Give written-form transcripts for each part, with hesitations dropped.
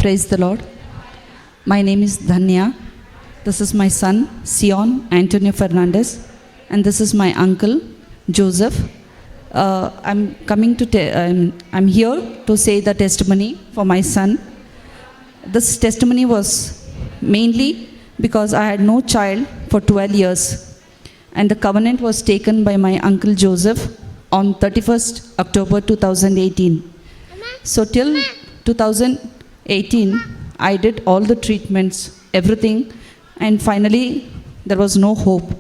Praise the Lord. My name is Dhanya. This is my son, Sion Antonio Fernandez. And this is my uncle, Joseph. I'm here to say the testimony for my son. This testimony was mainly because I had no child for 12 years. And the covenant was taken by my uncle Joseph on 31st October 2018. So till 2018, I did all the treatments, everything, and finally there was no hope.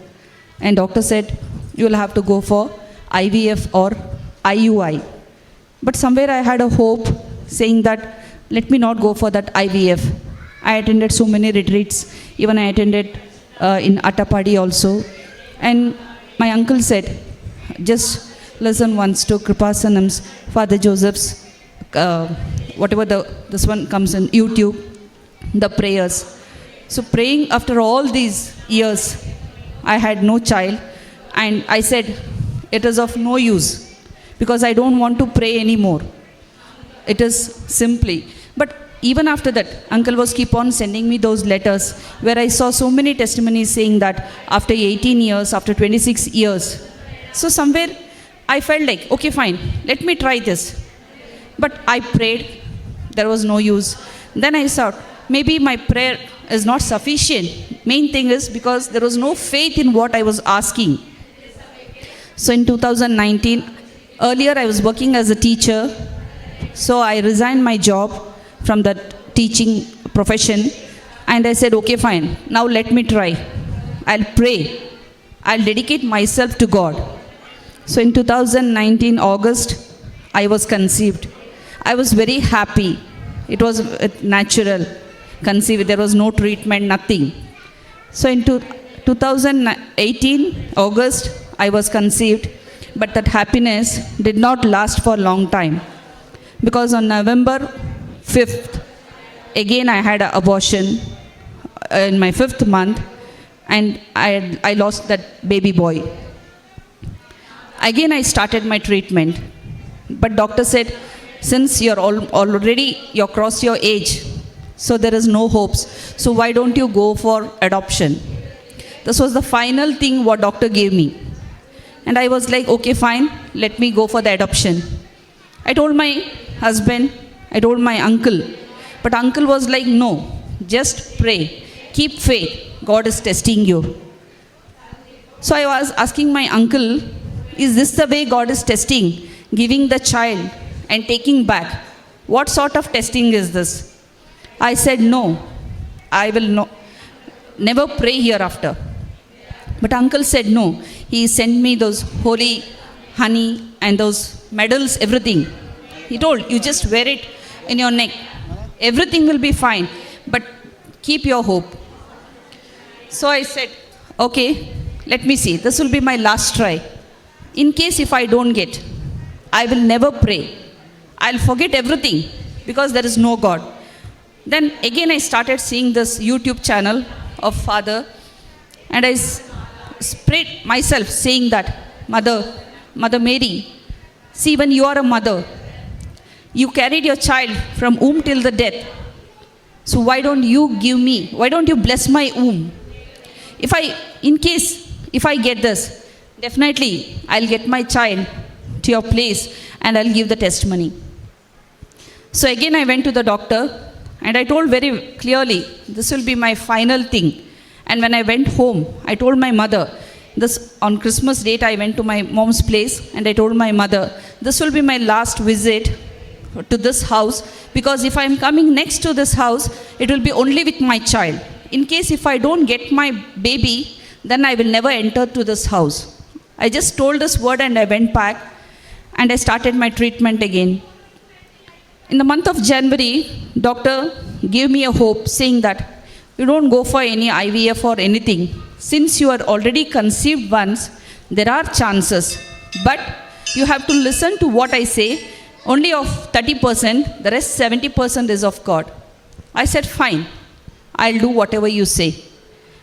And doctor said, you will have to go for IVF or IUI. But somewhere I had a hope saying that, let me not go for that IVF. I attended so many retreats, even I attended in Attapadi also. And my uncle said, just listen once to Kripasanam's, Father Joseph's, whatever this one comes in YouTube, the prayers. So praying after all these years, I had no child, and I said, it is of no use, because I don't want to pray anymore. It is simply. But even after that, uncle was keep on sending me those letters, where I saw so many testimonies saying that after 18 years, after 26 years. So somewhere I felt like, okay, fine, let me try this. But I prayed, there was no use. Then I thought, maybe my prayer is not sufficient. Main thing is because there was no faith in what I was asking. So in 2019, earlier I was working as a teacher. So I resigned my job from that teaching profession. And I said, okay, fine, now let me try. I'll pray. I'll dedicate myself to God. So in 2019, August, I was conceived. I was very happy. It was natural conceived. There was no treatment, nothing. So in 2018, August, I was conceived. But that happiness did not last for a long time. Because on November 5th, again I had an abortion in my 5th month. And I lost that baby boy. Again I started my treatment. But doctor said, since you're you're crossed your age, so there is no hopes. So why don't you go for adoption? This was the final thing what doctor gave me. And I was like, okay, fine, let me go for the adoption. I told my husband, I told my uncle. But uncle was like, no, just pray. Keep faith. God is testing you. So I was asking my uncle, is this the way God is testing? Giving the child and taking back. What sort of testing is this? I said, no, I will never pray hereafter. But uncle said, no. He sent me those holy honey and those medals, everything. He told, you just wear it in your neck. Everything will be fine. But keep your hope. So I said, okay, let me see. This will be my last try. In case if I don't get, I will never pray. I'll forget everything because there is no God. Then again I started seeing this YouTube channel of Father, and I prayed myself saying that, Mother Mary, see, when you are a mother, you carried your child from womb till the death. So why don't you bless my womb? In case if I get this, definitely I'll get my child to your place and I'll give the testimony. So again I went to the doctor and I told very clearly, this will be my final thing. And when I went home, I told my mother, on Christmas date I went to my mom's place and I told my mother, this will be my last visit to this house, because if I'm coming next to this house, it will be only with my child. In case if I don't get my baby, then I will never enter to this house. I just told this word and I went back and I started my treatment again. In the month of January, doctor gave me a hope saying that you don't go for any IVF or anything. Since you are already conceived once, there are chances. But you have to listen to what I say. Only of 30%, the rest 70% is of God. I said, fine, I'll do whatever you say.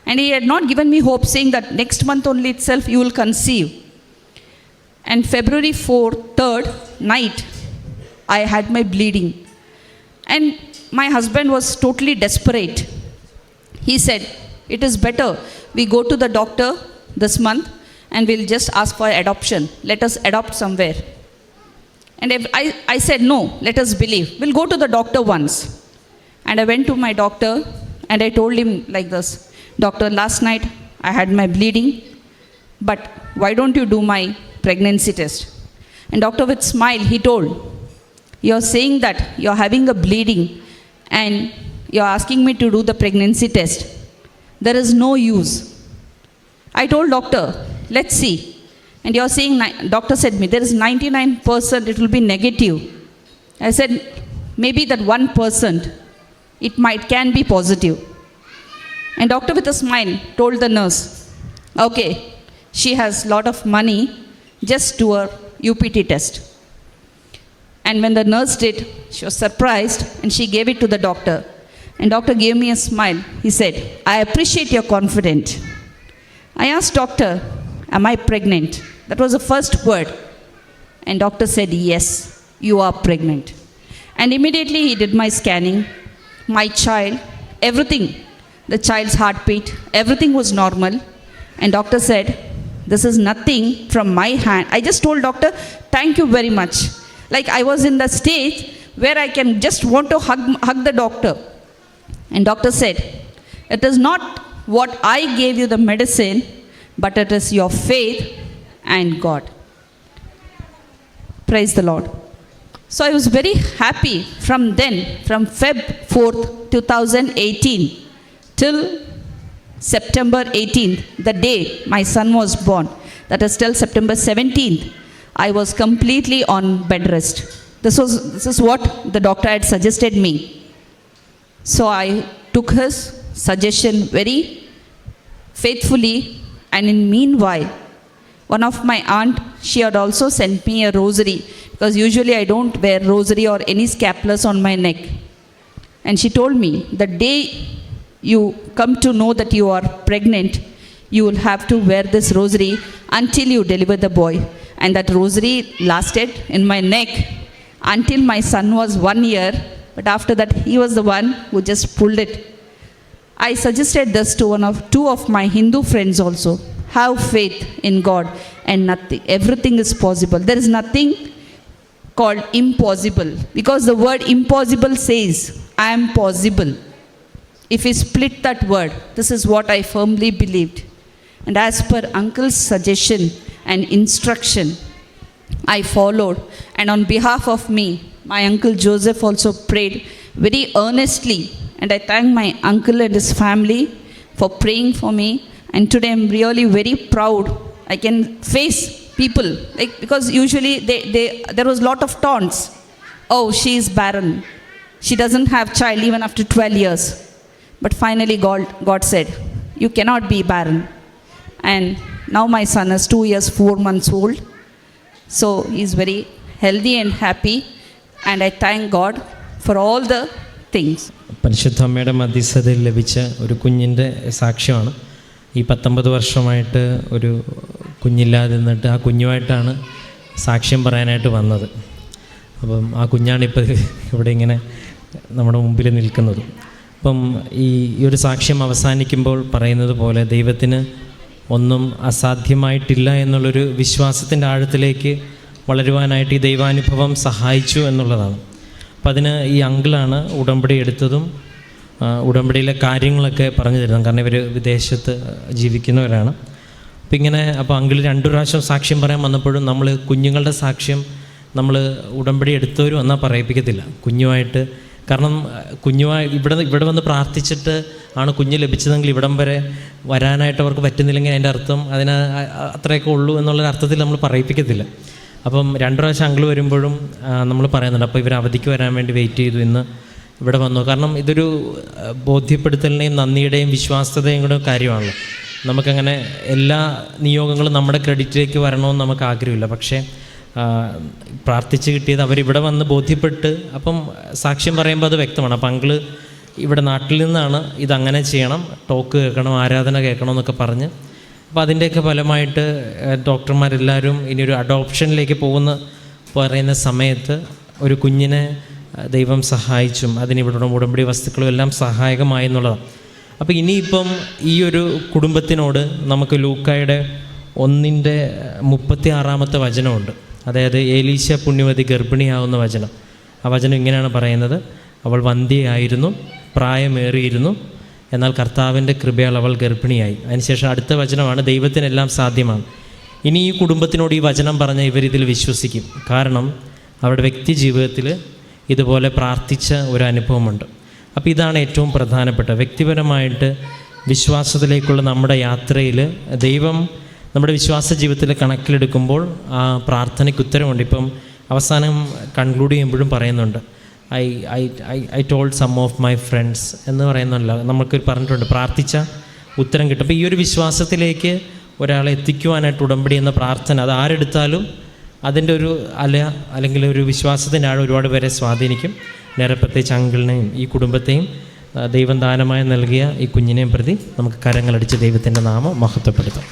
And he had not given me hope saying that next month only itself you will conceive. And February 3rd night, I had my bleeding. And my husband was totally desperate. He said, it is better we go to the doctor this month and we'll just ask for adoption. Let us adopt somewhere. And if I said, no, let us believe. We'll go to the doctor once. And I went to my doctor and I told him like this, doctor, last night I had my bleeding, but why don't you do my pregnancy test? And doctor with smile, he told, you're saying that you're having a bleeding and you're asking me to do the pregnancy test. There is no use. I told doctor, let's see. And you're saying, doctor said me, there is 99% it will be negative. I said, maybe that 1%, it can be positive. And doctor with a smile told the nurse, okay, she has lot of money, just do a UPT test. And when the nurse did, she was surprised and she gave it to the doctor. And doctor gave me a smile. He said, I appreciate your confidence. I asked doctor, am I pregnant? That was the first word. And doctor said, yes, you are pregnant. And immediately he did my scanning. My child, everything, the child's heartbeat, everything was normal. And doctor said, this is nothing from my hand. I just told doctor, thank you very much. Like I was in the stage where I can just want to hug the doctor. And doctor said, it is not what I gave you the medicine, but it is your faith and God. Praise the Lord. So I was very happy from then, from Feb 4th, 2018 till September 18th, the day my son was born, that is till September 17th, I was completely on bed rest. This is what the doctor had suggested me. So I took his suggestion very faithfully, and in meanwhile, one of my aunt, she had also sent me a rosary, because usually I don't wear rosary or any scapulars on my neck. And she told me, the day you come to know that you are pregnant, you will have to wear this rosary until you deliver the boy. And that rosary lasted in my neck until my son was 1 year. But after that, he was the one who just pulled it. I suggested this to two of my Hindu friends also. Have faith in God and nothing. Everything is possible. There is nothing called impossible, because the word impossible says, I am possible. If we split that word, this is what I firmly believed. And as per uncle's suggestion and instruction, I followed. And on behalf of me, my uncle Joseph also prayed very earnestly. And I thank my uncle and his family for praying for me. And today I'm really very proud. I can face people, like, because usually there was a lot of taunts. Oh, she is barren. She doesn't have child even after 12 years. But finally God said, you cannot be barren. And now my son is 2 years, 4 months old. So he's very healthy and happy. And I thank God for all the things. പരിശുദ്ധമ്മയുടെ മധ്യസ്ഥതയിൽ ലഭിച്ച ഒരു കുഞ്ഞിൻ്റെ സാക്ഷ്യമാണ്. ഈ 19 വർഷമായിട്ട് ഒരു കുഞ്ഞില്ലാതെ നിന്നിട്ട് ആ കുഞ്ഞുമായിട്ടാണ് സാക്ഷ്യം പറയാനായിട്ട് വന്നത്. അപ്പം ആ കുഞ്ഞാണിപ്പോൾ ഇവിടെ ഇങ്ങനെ നമ്മുടെ മുമ്പിൽ നിൽക്കുന്നത്. അപ്പം ഈ ഒരു സാക്ഷ്യം അവസാനിക്കുമ്പോൾ പറയുന്നത് പോലെ ദൈവത്തിന് ഒന്നും അസാധ്യമായിട്ടില്ല എന്നുള്ളൊരു വിശ്വാസത്തിൻ്റെ ആഴത്തിലേക്ക് വളരുവാനായിട്ട് ഈ ദൈവാനുഭവം സഹായിച്ചു എന്നുള്ളതാണ്. അപ്പം അതിന് ഈ അങ്കിളാണ് ഉടമ്പടി എടുത്തതും ഉടമ്പടിയിലെ കാര്യങ്ങളൊക്കെ പറഞ്ഞു തരുന്നത്. കാരണം ഇവർ വിദേശത്ത് ജീവിക്കുന്നവരാണ്. അപ്പോൾ അങ്കിൾ 2 പ്രാവശ്യം സാക്ഷ്യം പറയാൻ വന്നപ്പോഴും നമ്മൾ കുഞ്ഞുങ്ങളുടെ സാക്ഷ്യം നമ്മൾ ഉടമ്പടി എടുത്തവരും എന്നാൽ പറയിപ്പിക്കത്തില്ല കുഞ്ഞുമായിട്ട്. കാരണം ഇവിടെ വന്ന് പ്രാർത്ഥിച്ചിട്ട് ആണ് കുഞ്ഞ് ലഭിച്ചതെങ്കിൽ ഇവിടം വരെ വരാനായിട്ട് അവർക്ക് പറ്റുന്നില്ലെങ്കിൽ അതിൻ്റെ അർത്ഥം അതിന് അത്രയൊക്കെ ഉള്ളൂ എന്നുള്ളൊരർത്ഥത്തിൽ നമ്മൾ പറയിപ്പിക്കത്തില്ല. അപ്പം 2 പ്രാവശ്യം അങ്കിൾ വരുമ്പോഴും നമ്മൾ പറയുന്നുണ്ട്. അപ്പോൾ ഇവർ അവധിക്ക് വരാൻ വേണ്ടി വെയിറ്റ് ചെയ്തു, ഇന്ന് ഇവിടെ വന്നു. കാരണം ഇതൊരു ബോധ്യപ്പെടുത്തലിൻ്റെയും നന്ദിയുടെയും വിശ്വാസ്യതയും കൂടെ കാര്യമാണല്ലോ. നമുക്കങ്ങനെ എല്ലാ നിയോഗങ്ങളും നമ്മുടെ ക്രെഡിറ്റിലേക്ക് വരണമെന്ന് നമുക്ക് ആഗ്രഹമില്ല. പക്ഷേ പ്രാർത്ഥിച്ച് കിട്ടിയത് അവരിവിടെ വന്ന് ബോധ്യപ്പെട്ട് അപ്പം സാക്ഷ്യം പറയുമ്പോൾ അത് വ്യക്തമാണ്. അപ്പം അങ്കിള് ഇവിടെ നാട്ടിൽ നിന്നാണ് ഇതങ്ങനെ ചെയ്യണം, ടോക്ക് കേൾക്കണം, ആരാധന കേൾക്കണം എന്നൊക്കെ പറഞ്ഞ്. അപ്പോൾ അതിൻ്റെയൊക്കെ ഫലമായിട്ട് ഡോക്ടർമാരെല്ലാവരും ഇനിയൊരു അഡോപ്ഷനിലേക്ക് പറയുന്ന സമയത്ത് ഒരു കുഞ്ഞിനെ ദൈവം സഹായിച്ചും അതിനിവിടെ ഉടമ്പടി വസ്തുക്കളും എല്ലാം സഹായകമായി എന്നുള്ളതാണ്. അപ്പോൾ ഇനിയിപ്പം ഈ ഒരു കുടുംബത്തിനോട് നമുക്ക് ലൂക്കായുടെ 1:36 വചനമുണ്ട്. അതായത് ഏലീശ പുണ്യവതി ഗർഭിണിയാവുന്ന വചനം. ആ വചനം ഇങ്ങനെയാണ് പറയുന്നത്: അവൾ വന്ധ്യയായിരുന്നു, പ്രായമേറിയിരുന്നു, എന്നാൽ കർത്താവിൻ്റെ കൃപയാൽ അവൾ ഗർഭിണിയായി. അതിനുശേഷം അടുത്ത വചനമാണ്: ദൈവത്തിനെല്ലാം സാധ്യമാണ്. ഇനി ഈ കുടുംബത്തിനോട് ഈ വചനം പറഞ്ഞാൽ ഇവരിതിൽ വിശ്വസിക്കും. കാരണം അവരുടെ വ്യക്തി ജീവിതത്തിൽ ഇതുപോലെ പ്രാർത്ഥിച്ച ഒരു അനുഭവമുണ്ട്. അപ്പോൾ ഇതാണ് ഏറ്റവും പ്രധാനപ്പെട്ട വ്യക്തിപരമായിട്ട് വിശ്വാസത്തിലേക്കുള്ള നമ്മുടെ യാത്രയിൽ ദൈവം നമ്മുടെ വിശ്വാസ ജീവിതത്തിൽ കണക്കിലെടുക്കുമ്പോൾ ആ പ്രാർത്ഥനയ്ക്ക് ഉത്തരമുണ്ട്. ഇപ്പം അവസാനം കൺക്ലൂഡ് ചെയ്യുമ്പോഴും പറയുന്നുണ്ട്, I told some of my friends എന്ന് പറയുന്നല്ല, നമുക്ക് പറഞ്ഞിട്ടുണ്ട് പ്രാർത്ഥിച്ച ഉത്തരം കിട്ടും. അപ്പോൾ ഈ ഒരു വിശ്വാസത്തിലേക്ക് ഒരാളെ എത്തിക്കുവാനായിട്ട് ഉടമ്പടി എന്ന പ്രാർത്ഥന അത് ആരെടുത്താലും അതിൻ്റെ ഒരു അല്ലെങ്കിൽ ഒരു വിശ്വാസത്തിൻ്റെ ആൾ ഒരുപാട് പേരെ സ്വാധീനിക്കും. നേരെ പ്രത്യേകിച്ച് അങ്കിളിനെയും ഈ കുടുംബത്തെയും ദൈവം ദാനമായി നൽകിയ ഈ കുഞ്ഞിനെയും പ്രതി നമുക്ക് കരങ്ങളടിച്ച് ദൈവത്തിൻ്റെ നാമം മഹത്വപ്പെടുത്താം.